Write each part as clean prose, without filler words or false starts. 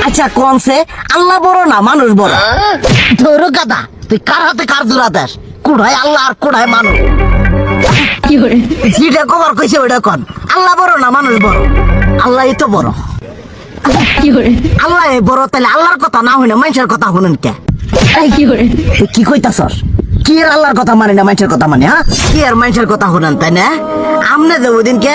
আচ্ছা কোনছে আল্লাহ বড় না মানুষ বড়? ধরো গাদা, তুই কার হাতে কার জোড়া দেশ? কুড়ায় আল্লাহ আর কুড়ায় মানুষ। যেটা কবার কইছে ওইটা কন। আল্লাহ বড় না মানুষ বড়? আল্লাহ তো বড়। আল্লাহ বড়, তাহলে আল্লাহর কথা না হইনা মানুষের কথা শুনেন কে? তুই কি কইতাছস? কি আর আল্লাহর কথা মানে না মানুষের কথা মানে? হ্যাঁ, কি আর মানুষের কথা শুনেন তাই না? আমনে যে ওই দিনকে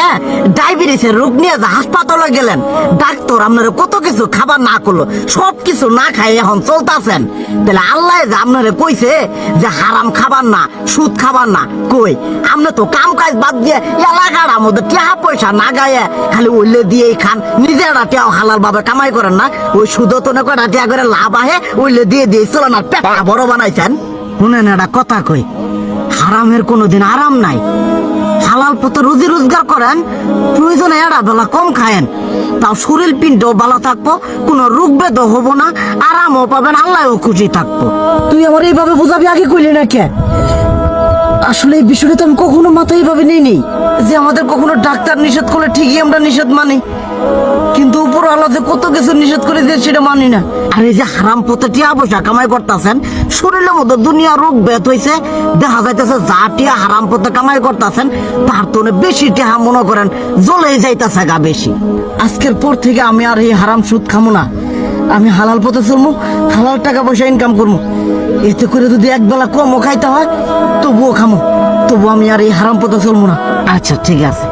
ডায়াবেটিসের রোগ নিয়ে যে হাসপাতালে গেলেন, ডাক্তার আপনারা কত কিছু খাবার না করলো, সব কিছু না খাই এখন চলতেছেন। তাহলে আল্লাহ যে আপনারা কইছে যে হারাম খাবার না, সুদ খাবার না, কই আপনি তো কাম কাজ বাদ দিয়ে এলাকার আমাদের টাকা পয়সা না গায়ে খালি ওইলে দিয়েই খান, নিজেরা টেও হালাল ভাবে কামাই করেন না, ওই সুদ তো না কটা টেয়া করে লাভ আহে ওইলে দিয়ে দিয়ে চলেন আর পেটা বড় বানাইছেন। শুনেন একটা কথা কই, হারামের কোনোদিন আরাম নাই। হালাল পথে রুজি রোজগার করেন, প্রয়োজনে এড়া বেলা কম খায়েন, তাও শরীর পিণ্ডও ভালো থাকবো, কোনো রোগ বেদও হবো না, আরামও পাবেন, আল্লাহও খুশি থাকবো। তুই আমার এইভাবে বুঝাবি আগে কইলি না কে? আসলে এই বিষয়টা তো আমি কখনো মাথায় এইভাবে নিইনি যে আমাদের কখনো ডাক্তার নিষেধ করলে ঠিকই আমরা নিষেধ মানি, কিন্তু উপর আল্লাহ যে কত কিছু নিষেধ করে দিয়ে সেটা মানি না। আর এই যে হারাম পথে টিয়া পয়সা কামাই করতেছেন, শরীরের মধ্যে দুনিয়া রোগ ব্যাত হয়েছে, দেখা যাইতেছে যা টিয়া হারাম পথে কামাই করতেছেন তার তো বেশি টিয়া মনে করেন জ্বলেই যাইতেছে গা বেশি। আজকের পর থেকে আমি আর এই হারাম সুদ খামো না, আমি হালাল পথে চলবো, হালাল টাকা পয়সা ইনকাম করবো। এতে করে যদি একবেলা কমও খাইতে হয় তবুও খামো, তবু আমি আর এই হারাম পথে চলবো না। আচ্ছা ঠিক আছে।